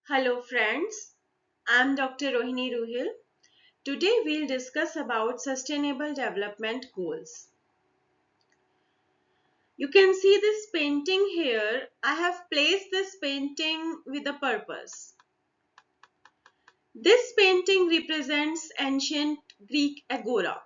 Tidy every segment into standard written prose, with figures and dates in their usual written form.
Hello friends, I'm Dr. Rohini Ruhil. Today we'll discuss about Sustainable Development Goals. You can see this painting here. I have placed this painting with a purpose. This painting represents ancient Greek agora.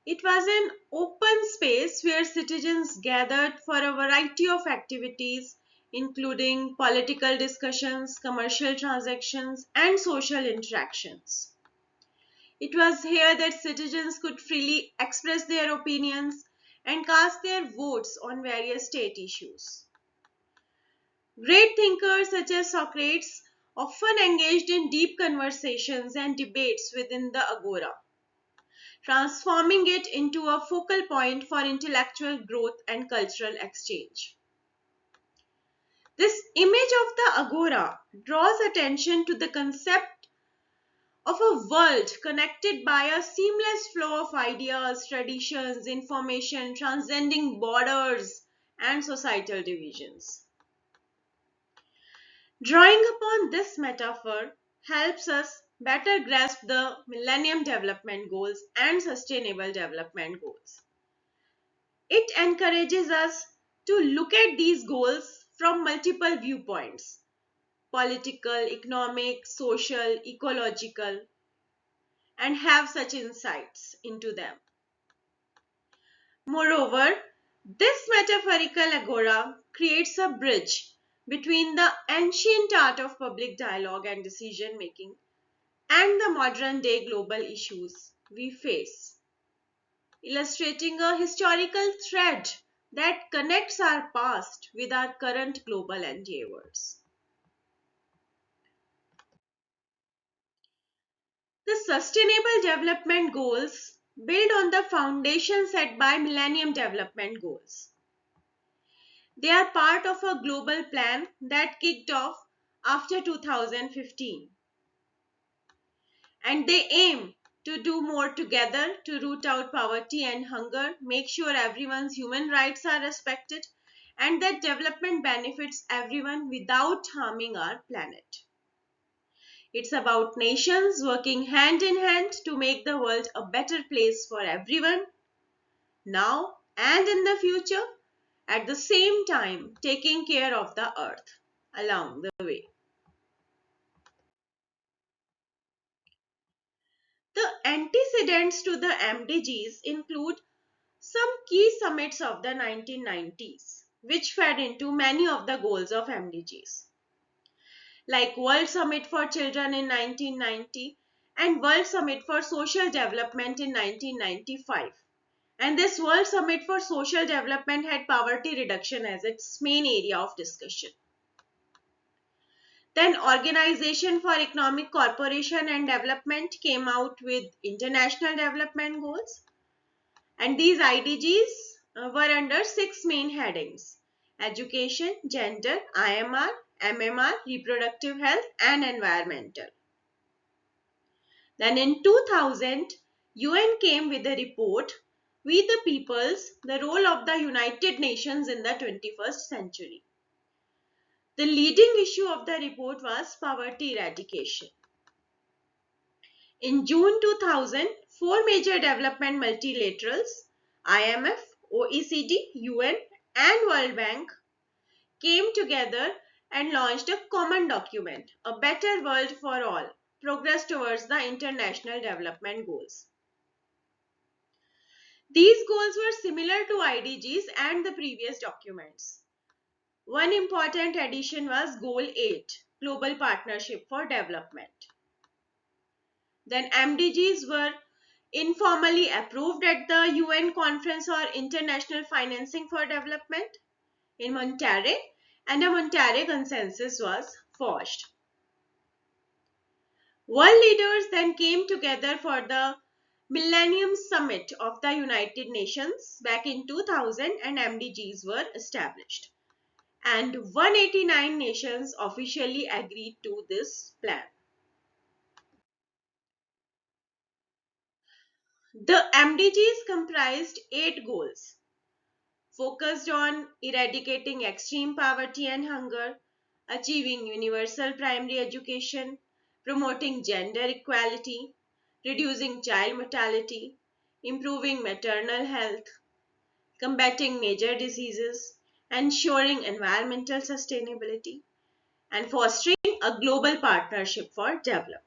It was an open space where citizens gathered for a variety of activities including political discussions, commercial transactions, and social interactions. It was here that citizens could freely express their opinions and cast their votes on various state issues. Great thinkers such as Socrates often engaged in deep conversations and debates within the agora, transforming it into a focal point for intellectual growth and cultural exchange. This image of the agora draws attention to the concept of a world connected by a seamless flow of ideas, traditions, information, transcending borders and societal divisions. Drawing upon this metaphor helps us better grasp the Millennium Development Goals and Sustainable Development Goals. It encourages us to look at these goals from multiple viewpoints: political, economic, social, ecological, and have such insights into them. Moreover, this metaphorical agora creates a bridge between the ancient art of public dialogue and decision making and the modern day global issues we face, illustrating a historical thread that connects our past with our current global endeavors. The Sustainable Development Goals build on the foundation set by Millennium Development Goals. They are part of a global plan that kicked off after 2015, and they aim to do more together to root out poverty and hunger, make sure everyone's human rights are respected, and that development benefits everyone without harming our planet. It's about nations working hand in hand to make the world a better place for everyone, now and in the future, at the same time taking care of the earth along the way. The antecedents to the MDGs include some key summits of the 1990s, which fed into many of the goals of MDGs, like World Summit for Children in 1990 and World Summit for Social Development in 1995. And this World Summit for Social Development had poverty reduction as its main area of discussion. Then Organization for Economic Cooperation and Development came out with International Development Goals, and these IDGs were under six main headings: education, gender, IMR, MMR, reproductive health, and environmental. Then in 2000, UN came with a report, We the Peoples, the role of the United Nations in the 21st century. The leading issue of the report was poverty eradication. In June 2000, four major development multilaterals, IMF, OECD, UN, and World Bank, came together and launched a common document, A Better World for All, Progress Towards the International Development Goals. These goals were similar to IDGs and the previous documents. One important addition was Goal 8, Global Partnership for Development. Then MDGs were informally approved at the UN Conference on International Financing for Development in Monterrey, and a Monterrey Consensus was forged. World leaders then came together for the Millennium Summit of the United Nations back in 2000, and MDGs were established. And 189 nations officially agreed to this plan. The MDGs comprised 8 goals, focused on eradicating extreme poverty and hunger, achieving universal primary education, promoting gender equality, reducing child mortality, improving maternal health, combating major diseases, ensuring environmental sustainability, and fostering a global partnership for development.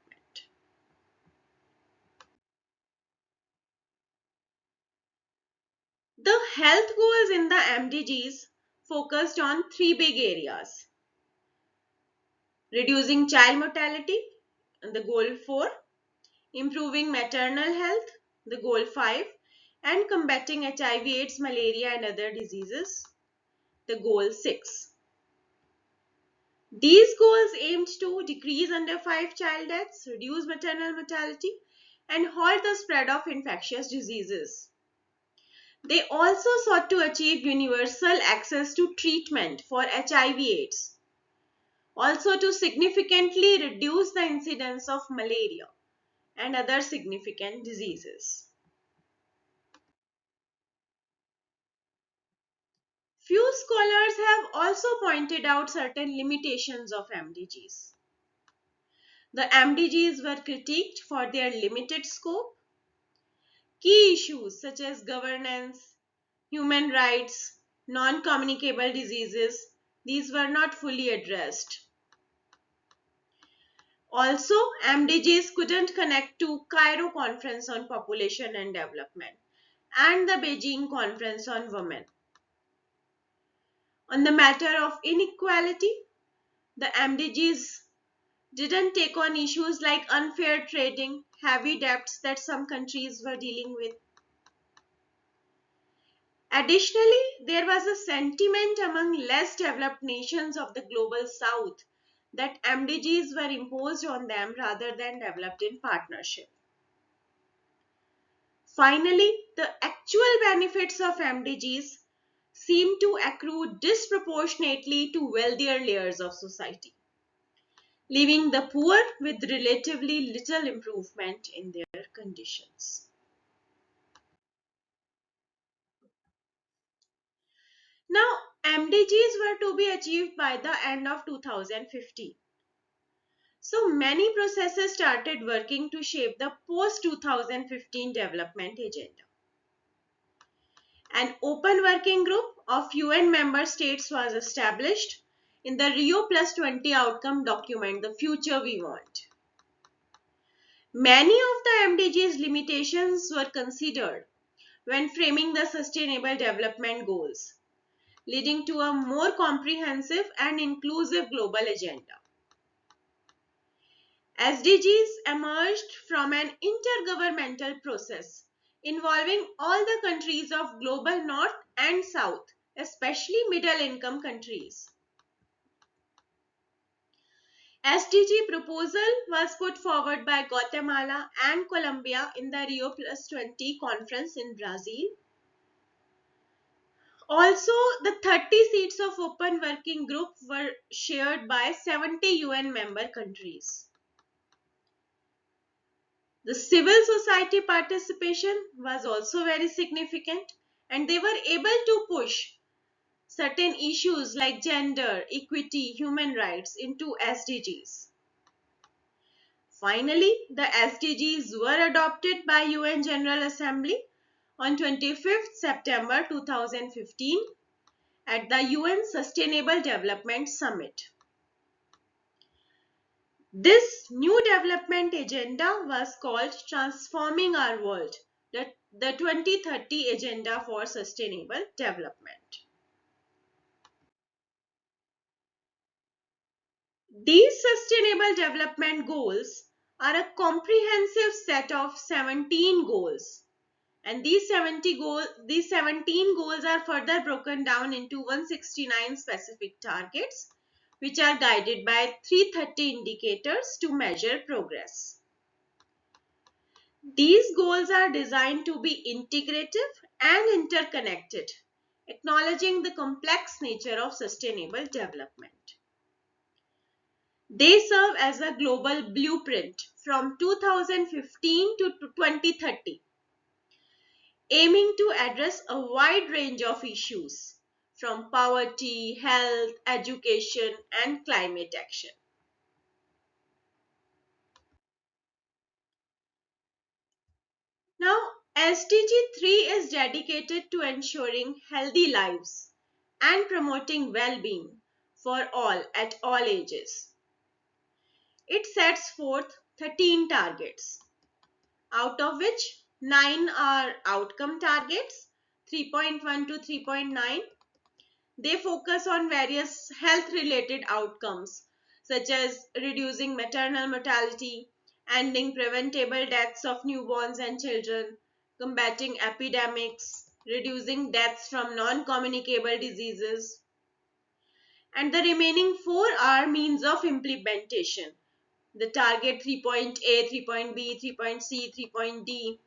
The health goals in the MDGs focused on three big areas: reducing child mortality, the goal 4, improving maternal health, the goal 5, and combating HIV, AIDS, malaria, and other diseases, the goal 6. These goals aimed to decrease under 5 child deaths, reduce maternal mortality, and halt the spread of infectious diseases. They also sought to achieve universal access to treatment for HIV/AIDS, also to significantly reduce the incidence of malaria and other significant diseases. Few scholars have also pointed out certain limitations of MDGs. The MDGs were critiqued for their limited scope. Key issues such as governance, human rights, non-communicable diseases, these were not fully addressed. Also, MDGs couldn't connect to Cairo Conference on Population and Development and the Beijing Conference on Women. On the matter of inequality, the MDGs didn't take on issues like unfair trading, heavy debts that some countries were dealing with. Additionally, there was a sentiment among less developed nations of the global south that MDGs were imposed on them rather than developed in partnership. Finally, the actual benefits of MDGs seem to accrue disproportionately to wealthier layers of society, leaving the poor with relatively little improvement in their conditions. Now, MDGs were to be achieved by the end of 2015. So many processes started working to shape the post-2015 development agenda. An open working group of UN member states was established in the Rio Plus 20 outcome document, The Future We Want. Many of the MDGs limitations were considered when framing the Sustainable Development Goals, leading to a more comprehensive and inclusive global agenda. SDGs emerged from an intergovernmental process involving all the countries of global north and south, especially middle-income countries. SDG proposal was put forward by Guatemala and Colombia in the Rio Plus 20 conference in Brazil. Also, the 30 seats of open working group were shared by 70 UN member countries. The civil society participation was also very significant, and they were able to push certain issues like gender, equity, human rights into SDGs. Finally, the SDGs were adopted by UN General Assembly on 25th September 2015 at the UN Sustainable Development Summit. This new development agenda was called Transforming Our World, the 2030 Agenda for Sustainable Development. These Sustainable Development Goals are a comprehensive set of 17 goals. And these 17 goals are further broken down into 169 specific targets, which are guided by 330 indicators to measure progress. These goals are designed to be integrative and interconnected, acknowledging the complex nature of sustainable development. They serve as a global blueprint from 2015 to 2030, aiming to address a wide range of issues from poverty, health, education, and climate action. Now, SDG 3 is dedicated to ensuring healthy lives and promoting well being for all at all ages. It sets forth 13 targets, out of which 9 are outcome targets, 3.1 to 3.9. They focus on various health related outcomes such as reducing maternal mortality, ending preventable deaths of newborns and children, combating epidemics, reducing deaths from non communicable diseases, and the remaining 4 are means of implementation. The target 3.A, 3.B, 3.C, 3.D,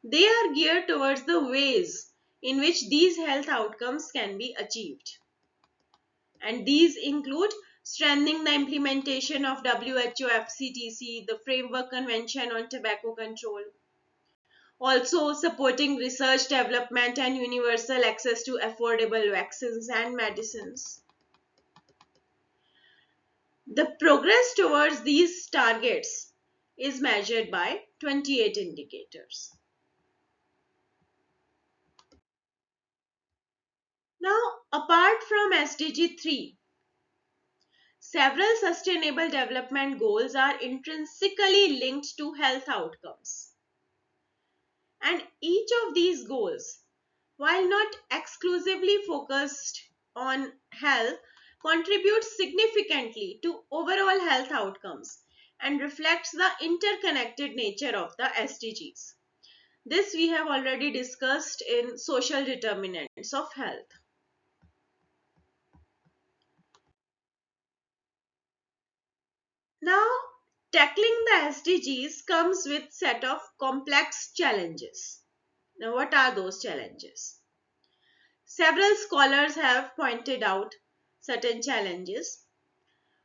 they are geared towards the ways in which these health outcomes can be achieved. And these include strengthening the implementation of WHO FCTC, the Framework Convention on Tobacco Control, also supporting research development and universal access to affordable vaccines and medicines. The progress towards these targets is measured by 28 indicators. Now, apart from SDG 3, several sustainable development goals are intrinsically linked to health outcomes. And each of these goals, while not exclusively focused on health, contributes significantly to overall health outcomes and reflects the interconnected nature of the SDGs. This we have already discussed in social determinants of health. Now, tackling the SDGs comes with set of complex challenges. Now, what are those challenges? Several scholars have pointed out certain challenges.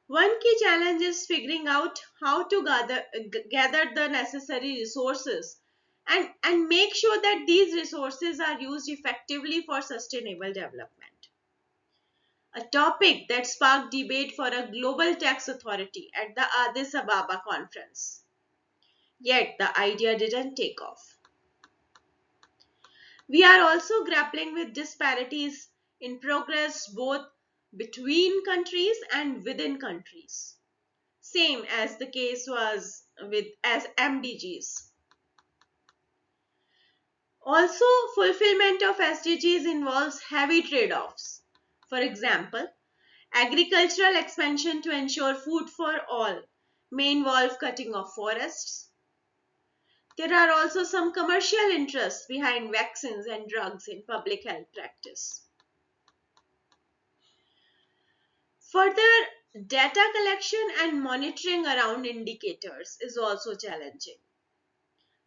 One key challenge is figuring out how to gather the necessary resources and make sure that these resources are used effectively for sustainable development. A topic that sparked debate for a global tax authority at the Addis Ababa conference. Yet the idea didn't take off. We are also grappling with disparities in progress both between countries and within countries, same as the case was with as MDGs. Also, fulfillment of SDGs involves heavy trade-offs. For example, agricultural expansion to ensure food for all may involve cutting of forests. There are also some commercial interests behind vaccines and drugs in public health practice. Further, data collection and monitoring around indicators is also challenging.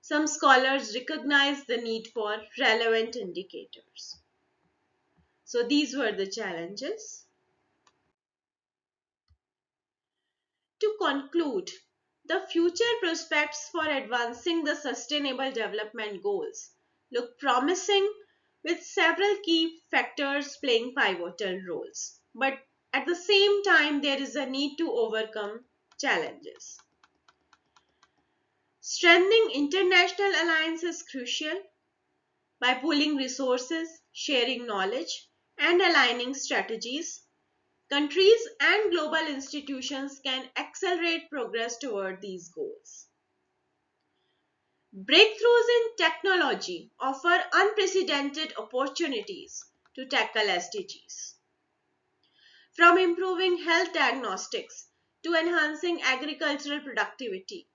Some scholars recognize the need for relevant indicators. So these were the challenges. To conclude, the future prospects for advancing the Sustainable Development Goals look promising, with several key factors playing pivotal roles. But at the same time, there is a need to overcome challenges. Strengthening international alliance is crucial. By pooling resources, sharing knowledge, and aligning strategies, countries and global institutions can accelerate progress toward these goals. Breakthroughs in technology offer unprecedented opportunities to tackle SDGs. From improving health diagnostics to enhancing agricultural productivity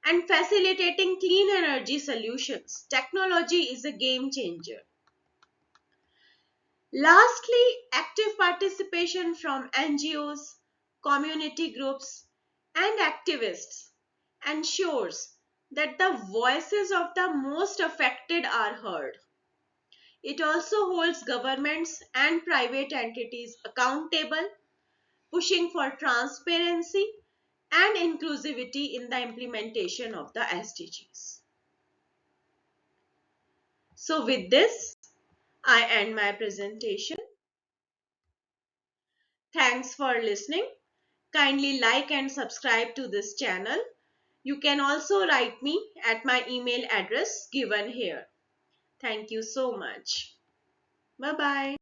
and facilitating clean energy solutions, technology is a game changer. Lastly, active participation from NGOs, community groups, and activists ensures that the voices of the most affected are heard. It also holds governments and private entities accountable, pushing for transparency and inclusivity in the implementation of the SDGs. So with this, I end my presentation. Thanks for listening. Kindly like and subscribe to this channel. You can also write me at my email address given here. Thank you so much. Bye bye.